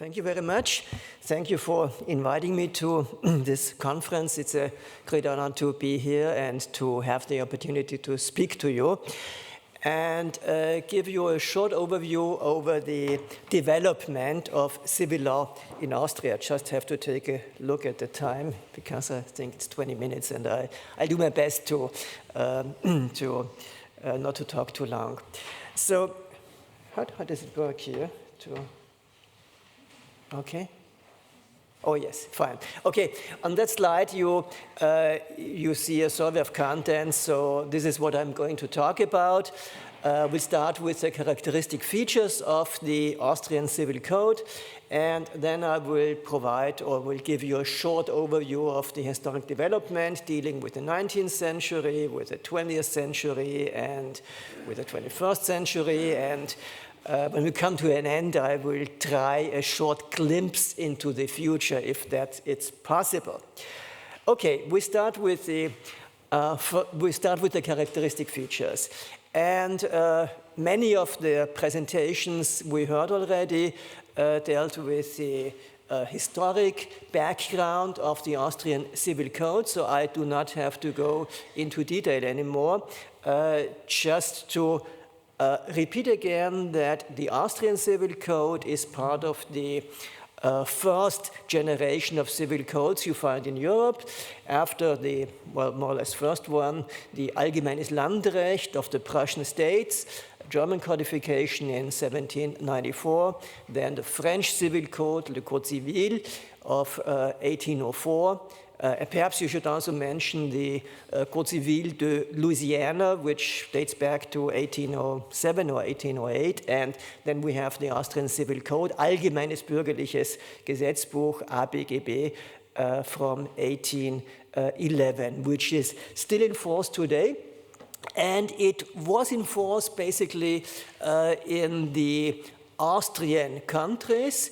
Thank you very much. Thank you for inviting me to this conference. It's a great honor to be here and to have the opportunity to speak to you and give you a short overview over the development of civil law in Austria. Just have to take a look at the time because I think it's 20 minutes and I'll do my best to not to talk too long. So how does it work here? Okay. Oh yes, fine. Okay, on that slide you see a survey of contents. So this is what I'm going to talk about. We'll start with the characteristic features of the Austrian Civil Code, and then I will provide or will give you a short overview of the historic development dealing with the 19th century, with the 20th century, and with the 21st century. And when we come to an end, I will try a short glimpse into the future, if that it's possible. Okay, we start with the characteristic features, and many of the presentations we heard already dealt with the historic background of the Austrian Civil Code, so I do not have to go into detail anymore. Just to repeat again that the Austrian Civil Code is part of the first generation of civil codes you find in Europe. After the, well, more or less first one, the Allgemeines Landrecht of the Prussian states, German codification in 1794, then the French Civil Code, le Code Civil of 1804. Perhaps you should also mention the Code Civil de Louisiana, which dates back to 1807 or 1808. And then we have the Austrian Civil Code, Allgemeines Bürgerliches Gesetzbuch, ABGB, from 1811, which is still in force today. And it was in force basically in the Austrian countries.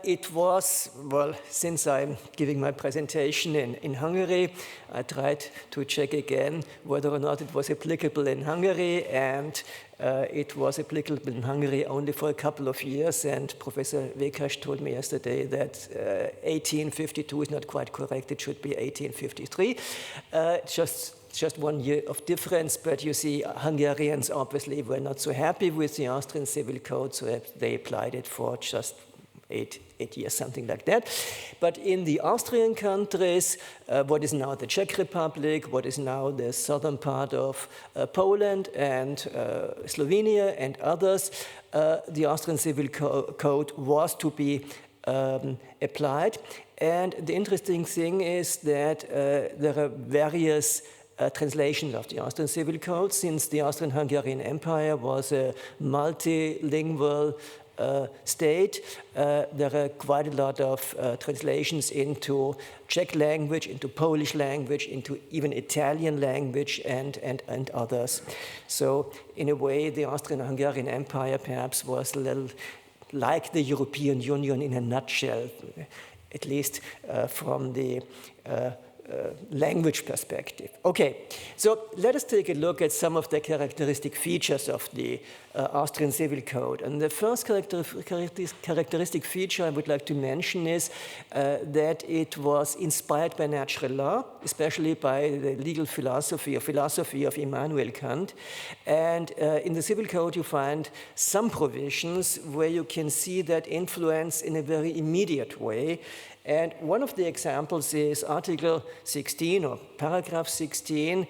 It was, well, since I'm giving my presentation in Hungary, I tried to check again whether or not it was applicable in Hungary, and it was applicable in Hungary only for a couple of years, and Professor Vékas told me yesterday that 1852 is not quite correct, it should be 1853. Just 1 year of difference, but you see, Hungarians obviously were not so happy with the Austrian Civil Code, so they applied it for just eight years, something like that. But in the Austrian countries, what is now the Czech Republic, what is now the southern part of Poland and Slovenia and others, the Austrian Civil Code was to be applied. And the interesting thing is that there are various translations of the Austrian Civil Code, since the Austrian-Hungarian Empire was a multilingual state. There are quite a lot of translations into Czech language, into Polish language, into even Italian language, and others. So in a way, the Austrian-Hungarian Empire perhaps was a little like the European Union in a nutshell, at least from the language perspective. Okay, so let us take a look at some of the characteristic features of the Austrian Civil Code. And the first characteristic feature I would like to mention is that it was inspired by natural law, especially by the legal philosophy of Immanuel Kant. And in the Civil Code you find some provisions where you can see that influence in a very immediate way. And one of the examples is Article 16 or Paragraph 16,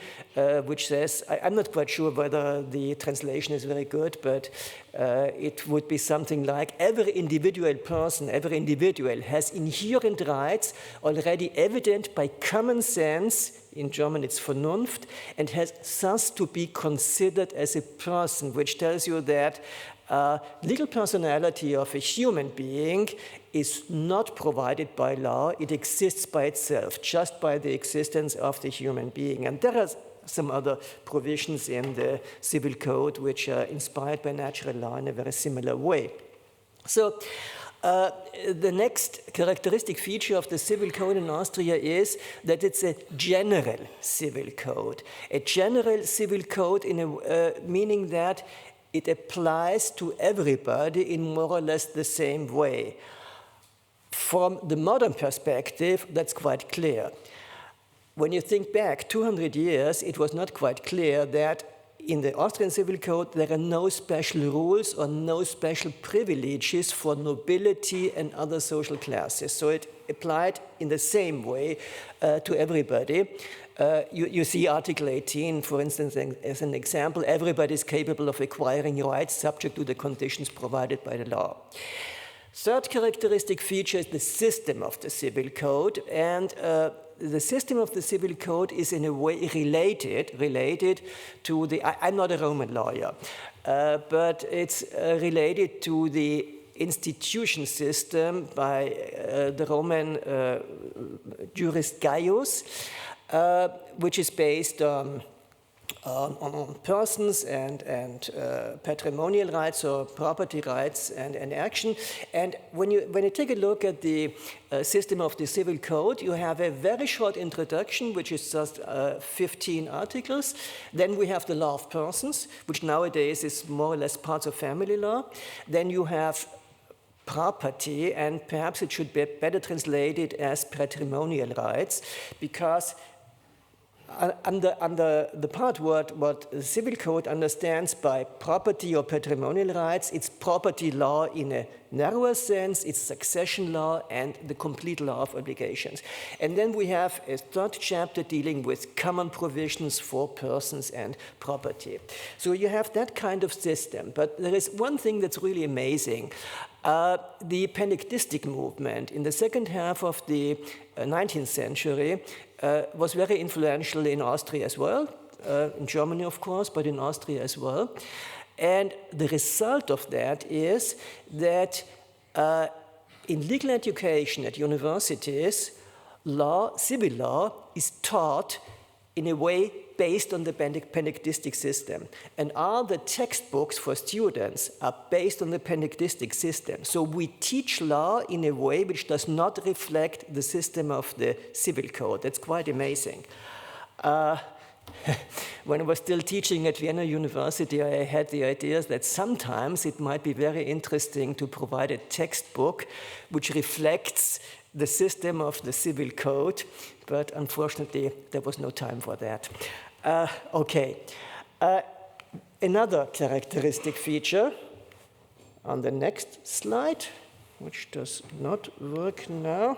which says, I'm not quite sure whether the translation is very good, but it would be something like, every individual person, every individual has inherent rights already evident by common sense, in German it's Vernunft, and has thus to be considered as a person, which tells you that legal personality of a human being is not provided by law, it exists by itself, just by the existence of the human being. And there are some other provisions in the Civil Code which are inspired by natural law in a very similar way. So the next characteristic feature of the Civil Code in Austria is that it's a general Civil Code. A general Civil Code meaning that it applies to everybody in more or less the same way. From the modern perspective, that's quite clear. When you think back 200 years, it was not quite clear that in the Austrian Civil Code there are no special rules or no special privileges for nobility and other social classes. So it applied in the same way to everybody. You see Article 18, for instance, as an example. Everybody is capable of acquiring rights subject to the conditions provided by the law. Third characteristic feature is the system of the Civil Code, and the system of the Civil Code is in a way related to the, I'm not a Roman lawyer, but it's related to the institution system by the Roman jurist Gaius, which is based on persons and patrimonial rights or property rights and action. And when you take a look at the system of the Civil Code, you have a very short introduction, which is just 15 articles. Then we have the law of persons, which nowadays is more or less part of family law. Then you have property, and perhaps it should be better translated as patrimonial rights, because under the part what the Civil Code understands by property or patrimonial rights, it's property law in a narrower sense, it's succession law and the complete law of obligations. And then we have a third chapter dealing with common provisions for persons and property. So you have that kind of system, but there is one thing that's really amazing. The Penectistic movement in the second half of the 19th century was very influential in Austria as well, in Germany of course, but in Austria as well. And the result of that is that in legal education at universities, civil law is taught in a way based on the Penectistic system. And all the textbooks for students are based on the Penectistic system. So we teach law in a way which does not reflect the system of the Civil Code. That's quite amazing. When I was still teaching at Vienna University, I had the idea that sometimes it might be very interesting to provide a textbook which reflects the system of the Civil Code, but unfortunately there was no time for that. Another characteristic feature on the next slide, which does not work now.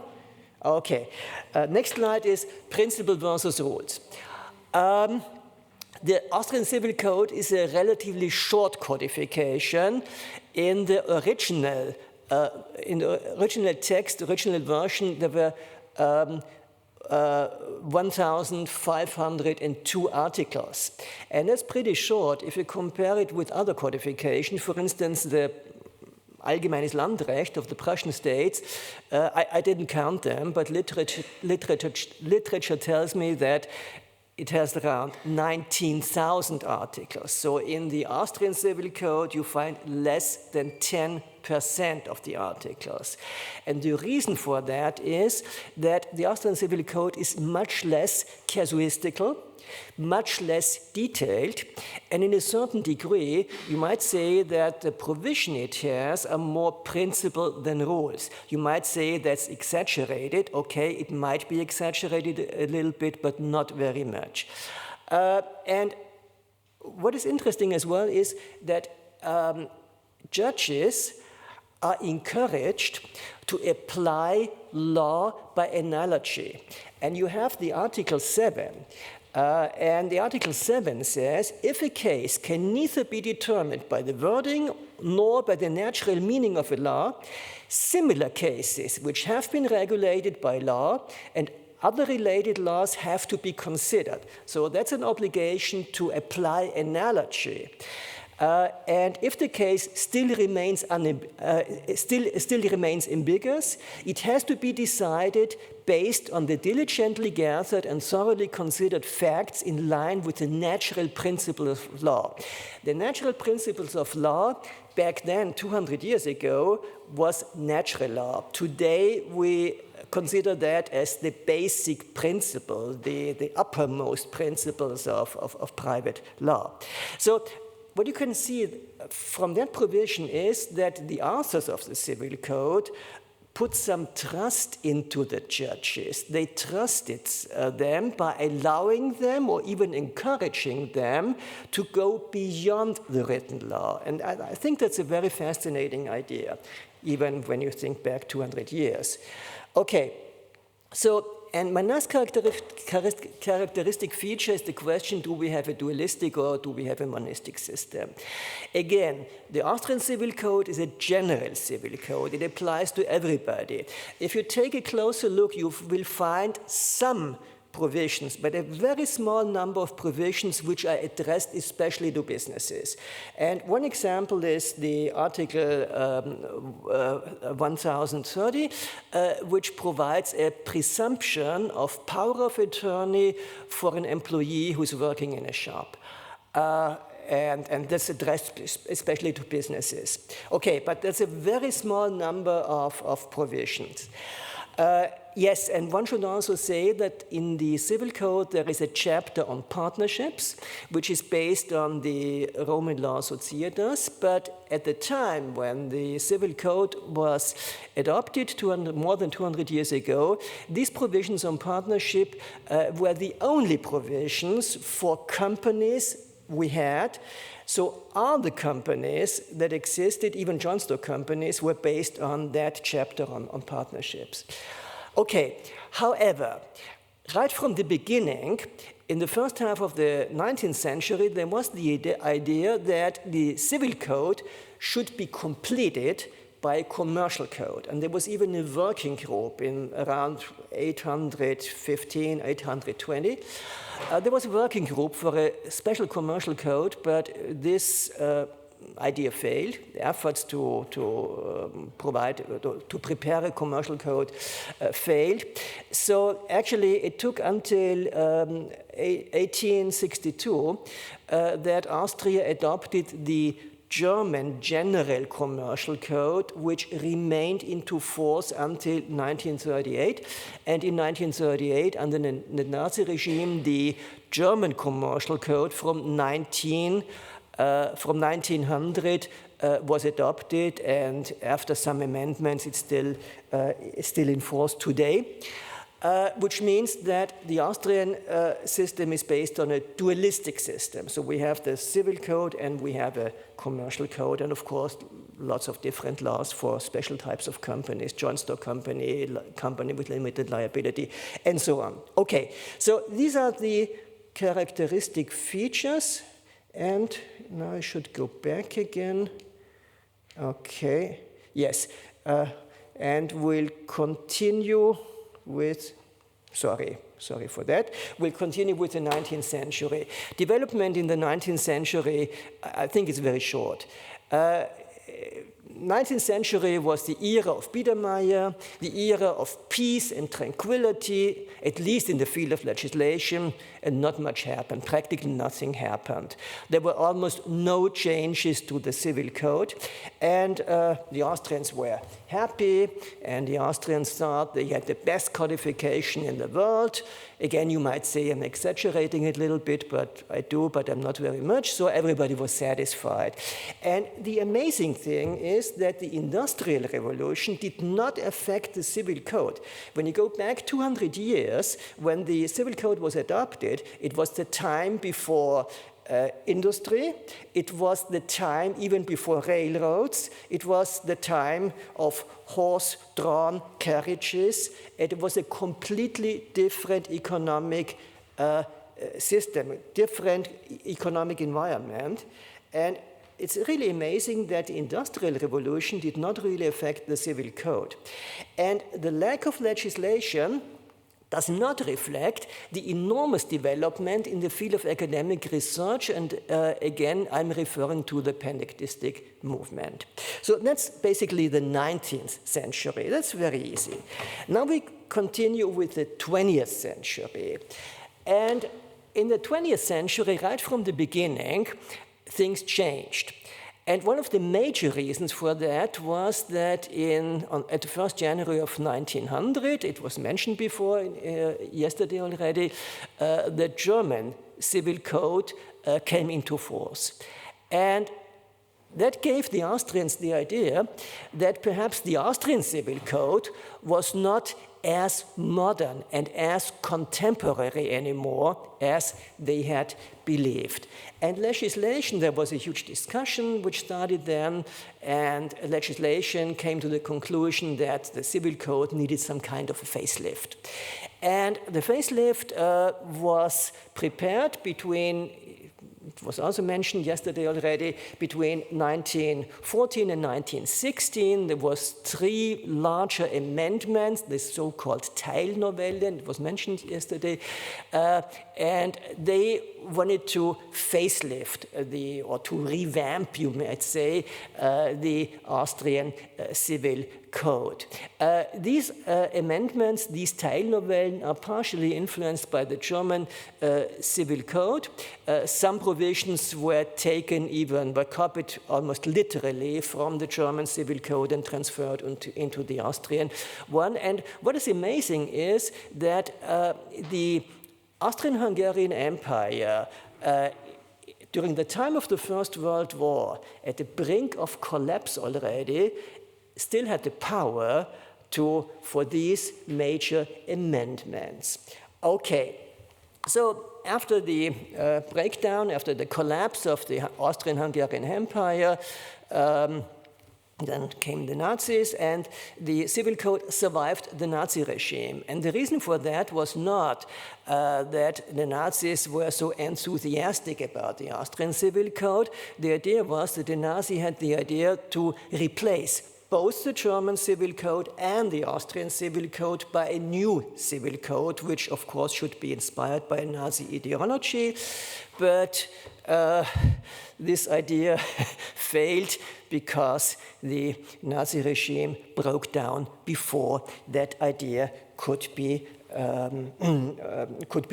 Next slide is principle versus rules. The Austrian Civil Code is a relatively short codification. In the original text, the original version, there were 1,502 articles. And that's pretty short if you compare it with other codification. For instance, the Allgemeines Landrecht of the Prussian states, I didn't count them, but literature tells me that it has around 19,000 articles. So in the Austrian Civil Code, you find less than 10% of the articles. And the reason for that is that the Austrian Civil Code is much less casuistical, much less detailed, and in a certain degree, you might say that the provision it has are more principle than rules. You might say that's exaggerated. Okay, it might be exaggerated a little bit, but not very much. And what is interesting as well is that judges are encouraged to apply law by analogy. And you have the Article 7. And the Article 7 says, if a case can neither be determined by the wording nor by the natural meaning of a law, similar cases which have been regulated by law and other related laws have to be considered. So that's an obligation to apply analogy. And if the case still remains ambiguous, it has to be decided based on the diligently gathered and thoroughly considered facts in line with the natural principles of law. The natural principles of law back then, 200 years ago, was natural law. Today, we consider that as the basic principle, the uppermost principles of private law. So what you can see from that provision is that the authors of the Civil Code put some trust into the judges. They trusted them by allowing them or even encouraging them to go beyond the written law. And I think that's a very fascinating idea, even when you think back 200 years. Okay, so, and my last characteristic feature is the question, do we have a dualistic or do we have a monistic system? Again, the Austrian Civil Code is a general civil code. It applies to everybody. If you take a closer look, you will find some provisions, but a very small number of provisions which are addressed especially to businesses. And one example is the Article 1030, which provides a presumption of power of attorney for an employee who's working in a shop. And that's addressed especially to businesses. Okay, but there's a very small number of provisions. Yes, and one should also say that in the Civil Code there is a chapter on partnerships, which is based on the Roman law Societas, but at the time when the Civil Code was adopted more than 200 years ago, these provisions on partnership were the only provisions for companies we had. So all the companies that existed, even joint stock companies, were based on that chapter on partnerships. Okay, however, right from the beginning, in the first half of the 19th century, there was the idea that the Civil Code should be completed by a commercial code. And there was even a working group in around 815, 820. There was a working group for a special commercial code, but this idea failed. The efforts to prepare a commercial code failed. So actually it took until 1862 that Austria adopted the German General Commercial Code, which remained into force until 1938. And in 1938, under the Nazi regime, the German Commercial Code from 1900 was adopted, and after some amendments, it's still in force today. Which means that the Austrian system is based on a dualistic system. So we have the civil code and we have a commercial code, and of course lots of different laws for special types of companies, joint stock company, company with limited liability, and so on. Okay, so these are the characteristic features, and now I should go back again. Okay, yes, and we'll continue with, sorry for that. We'll continue with the 19th century. Development in the 19th century, I think it's very short. 19th century was the era of Biedermeier, the era of peace and tranquility, at least in the field of legislation, and not much happened. Practically nothing happened. There were almost no changes to the civil code, and the Austrians were happy, and the Austrians thought they had the best codification in the world. Again, you might say I'm exaggerating it a little bit, but I do, but I'm not very much, so everybody was satisfied. And the amazing thing is that the Industrial Revolution did not affect the Civil Code. When you go back 200 years, when the Civil Code was adopted, it was the time before industry, it was the time even before railroads, it was the time of horse-drawn carriages, it was a completely different economic system, different economic environment, and it's really amazing that the Industrial Revolution did not really affect the Civil Code. And the lack of legislation does not reflect the enormous development in the field of academic research, and again, I'm referring to the panentheistic movement. So that's basically the 19th century. That's very easy. Now we continue with the 20th century. And in the 20th century, right from the beginning, things changed. And one of the major reasons for that was that at the 1st January of 1900, it was mentioned before yesterday already, the German Civil Code came into force. And that gave the Austrians the idea that perhaps the Austrian Civil Code was not as modern and as contemporary anymore as they had believed. And legislation, there was a huge discussion which started then, and legislation came to the conclusion that the Civil Code needed some kind of a facelift. And the facelift was prepared between, it was also mentioned yesterday already, between 1914 and 1916. There was 3 larger amendments, the so-called Teilnovellen, it was mentioned yesterday, and they wanted to facelift or to revamp, you might say, the Austrian Civil Code. These amendments, these Teilnovellen, are partially influenced by the German Civil Code. Some provisions were copied almost literally from the German Civil Code and transferred into the Austrian one. And what is amazing is that the Austrian-Hungarian Empire, during the time of the First World War, at the brink of collapse already, still had the power for these major amendments. Okay, so after the breakdown, after the collapse of the Austrian-Hungarian Empire, then came the Nazis, and the Civil Code survived the Nazi regime. And the reason for that was not that the Nazis were so enthusiastic about the Austrian Civil Code. The idea was that the Nazi had the idea to replace both the German Civil Code and the Austrian Civil Code by a new Civil Code, which of course should be inspired by Nazi ideology. But this idea failed because the Nazi regime broke down before that idea could be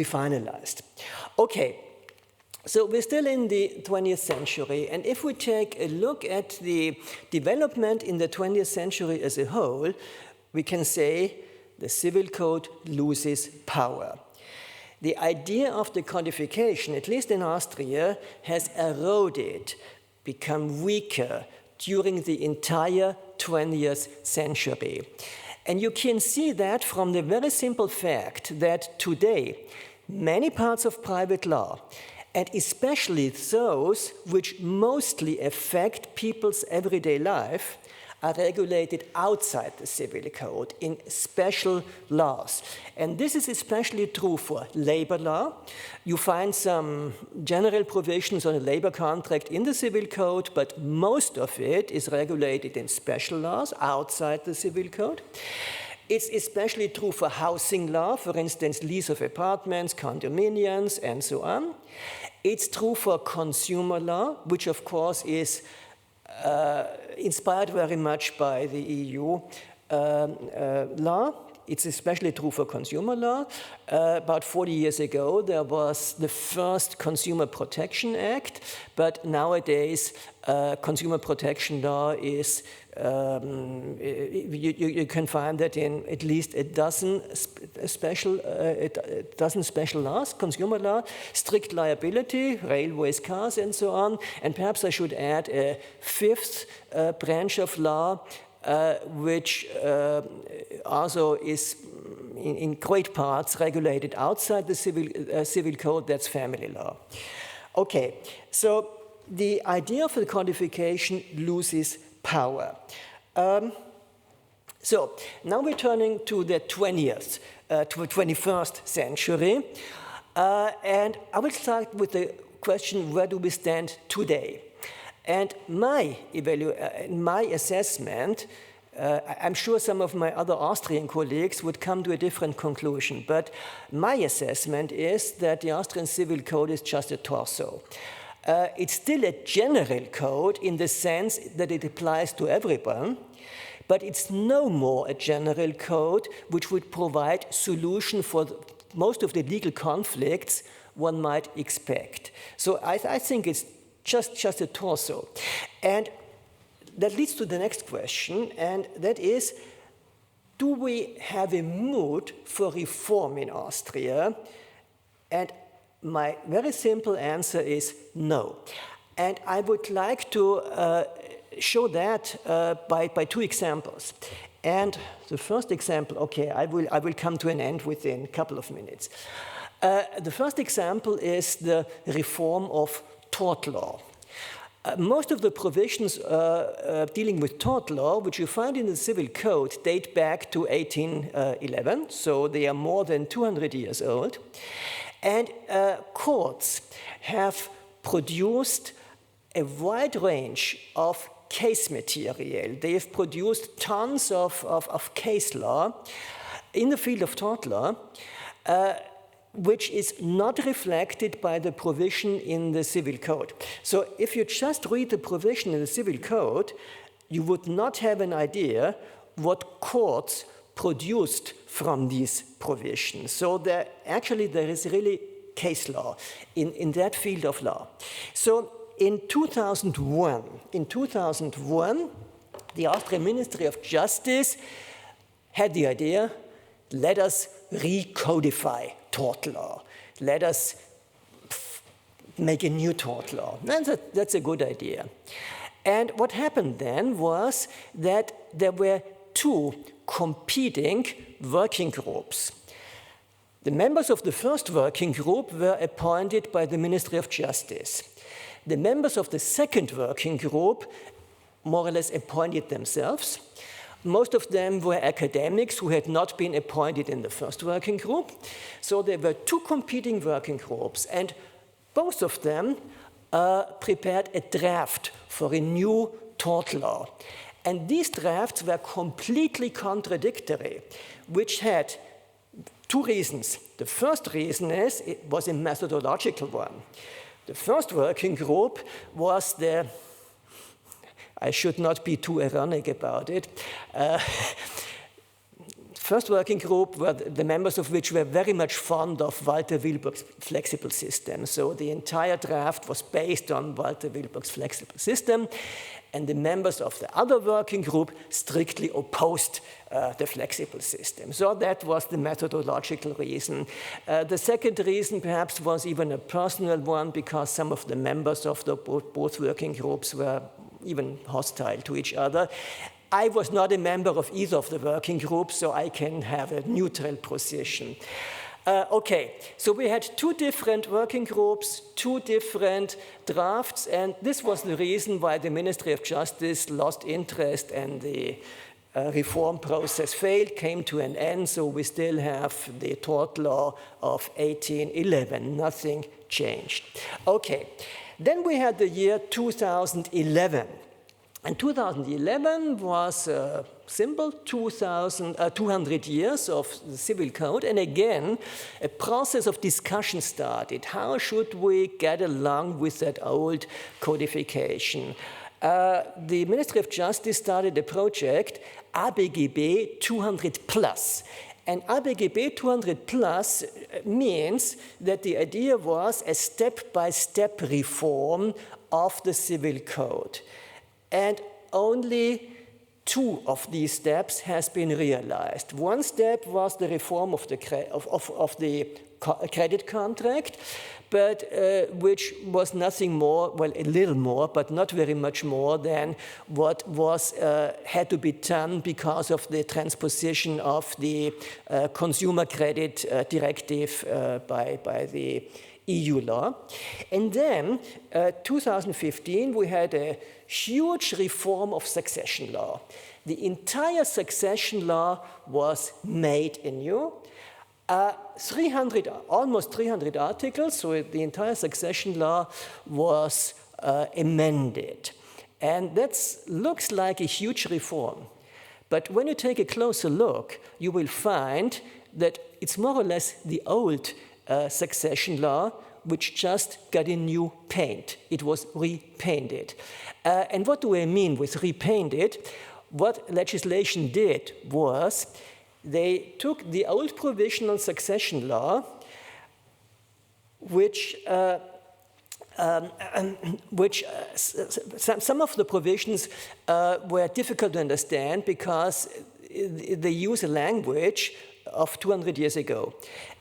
finalized. Okay, so we're still in the 20th century, and if we take a look at the development in the 20th century as a whole, we can say the Civil Code loses power. The idea of the codification, at least in Austria, has eroded, become weaker during the entire 20th century. And you can see that from the very simple fact that today, many parts of private law, and especially those which mostly affect people's everyday life, are regulated outside the Civil Code in special laws. And this is especially true for labor law. You find some general provisions on a labor contract in the Civil Code, but most of it is regulated in special laws outside the Civil Code. It's especially true for housing law, for instance, lease of apartments, condominiums, and so on. It's true for consumer law, which of course is inspired very much by the EU law. It's especially true for consumer law. About 40 years ago, there was the first Consumer Protection Act, but nowadays, consumer protection law is, you can find that in at least a dozen special laws, consumer law, strict liability, railways, cars, and so on. And perhaps I should add a 5th branch of law, which also is in great parts regulated outside the Civil Code, that's family law. Okay, so the idea of the codification loses power. So now we're turning to the 21st century, and I will start with the question, where do we stand today? And my assessment, I'm sure some of my other Austrian colleagues would come to a different conclusion, but my assessment is that the Austrian Civil Code is just a torso. It's still a general code in the sense that it applies to everyone, but it's no more a general code which would provide solution for most of the legal conflicts one might expect. So I think it's just a torso. And that leads to the next question, and that is, do we have a mood for reform in Austria? And my very simple answer is no. And I would like to show that by 2 examples. And the first example, okay, I will come to an end within a couple of minutes. The first example is the reform of tort law. Most of the provisions dealing with tort law, which you find in the Civil Code, date back to 1811, so they are more than 200 years old. And courts have produced a wide range of case material. They have produced tons of case law in the field of tort law, which is not reflected by the provision in the Civil Code. So if you just read the provision in the Civil Code, you would not have an idea what courts produced from these provisions. So there is really case law in that field of law. So in 2001, the Austrian Ministry of Justice had the idea, let us recodify tort law. Let us make a new tort law. And that's a good idea. And what happened then was that there were 2 competing working groups. The members of the first working group were appointed by the Ministry of Justice. The members of the second working group more or less appointed themselves. Most of them were academics who had not been appointed in the first working group. So there were 2 competing working groups, and both of them prepared a draft for a new tort law. And these drafts were completely contradictory, which had 2 reasons. The first reason is it was a methodological one. The first working group was I should not be too ironic about it. First working group were the members of which were very much fond of Walter Wilburg's flexible system. So the entire draft was based on Walter Wilburg's flexible system. And the members of the other working group strictly opposed the flexible system. So that was the methodological reason. The second reason perhaps was even a personal one, because some of the members of both working groups were even hostile to each other. I was not a member of either of the working groups, so I can have a neutral position. Okay, so we had 2 different working groups, 2 different drafts, and this was the reason why the Ministry of Justice lost interest and the reform process failed, came to an end, so we still have the tort law of 1811. Nothing changed. Okay, then we had the year 2011. And 2011 was symbol 200 years of the Civil Code, and again, a process of discussion started. How should we get along with that old codification? The Ministry of Justice started a project, ABGB 200 plus. And ABGB 200 plus means that the idea was a step-by-step reform of the Civil Code. And only 2 of these steps has been realized. One step was the reform of the credit contract, but which was nothing more, well, a little more, but not very much more than what was had to be done because of the transposition of the Consumer Credit Directive by the EU law. And then, 2015, we had a huge reform of succession law. The entire succession law was made anew. Almost 300 articles, so the entire succession law was amended. And that looks like a huge reform. But when you take a closer look, you will find that it's more or less the old succession law, which just got a new paint. It was repainted. And what do I mean with repainted? What legislation did was they took the old provision on succession law, some of the provisions were difficult to understand because they use a language of 200 years ago.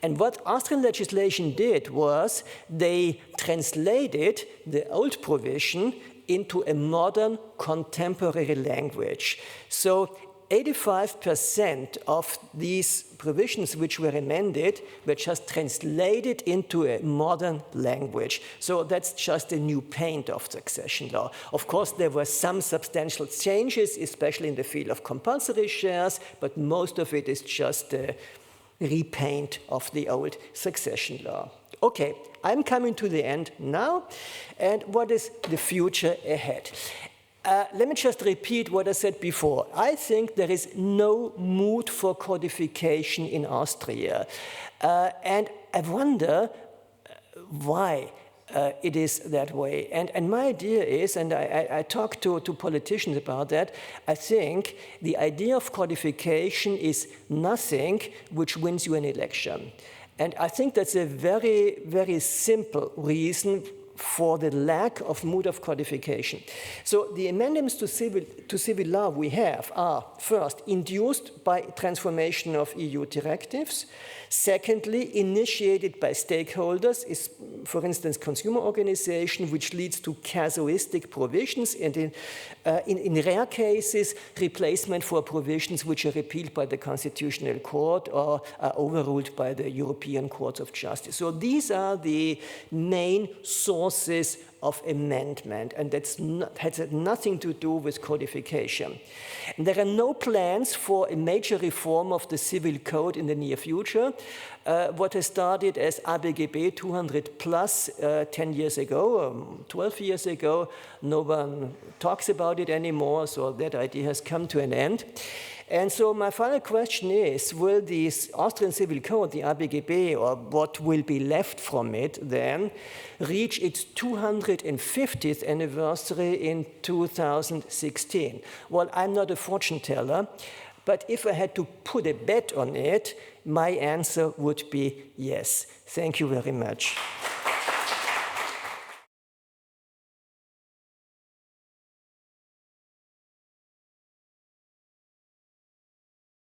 And what Austrian legislation did was they translated the old provision into a modern contemporary language. So 85% of these provisions which were amended were just translated into a modern language. So that's just a new paint of succession law. Of course, there were some substantial changes, especially in the field of compulsory shares, but most of it is just a repaint of the old succession law. Okay, I'm coming to the end now, and what is the future ahead? Let me just repeat what I said before. I think there is no mood for codification in Austria. And I wonder why it is that way. And my idea is, and I talk to politicians about that, I think the idea of codification is nothing which wins you an election. And I think that's a very, very simple reason for the lack of mood of codification. So the amendments to civil law we have are, first, induced by transformation of EU directives. Secondly, initiated by stakeholders, is, for instance, consumer organization, which leads to casuistic provisions, and in rare cases, replacement for provisions which are repealed by the Constitutional Court or are overruled by the European Court of Justice. So these are the main sources of amendment, and that has nothing to do with codification. And there are no plans for a major reform of the Civil Code in the near future. What has started as ABGB 200 plus 10 years ago, 12 years ago, no one talks about it anymore, so that idea has come to an end. And so my final question is, will this Austrian Civil Code, the ABGB, or what will be left from it then, reach its 250th anniversary in 2016? Well, I'm not a fortune teller, but if I had to put a bet on it, my answer would be yes. Thank you very much.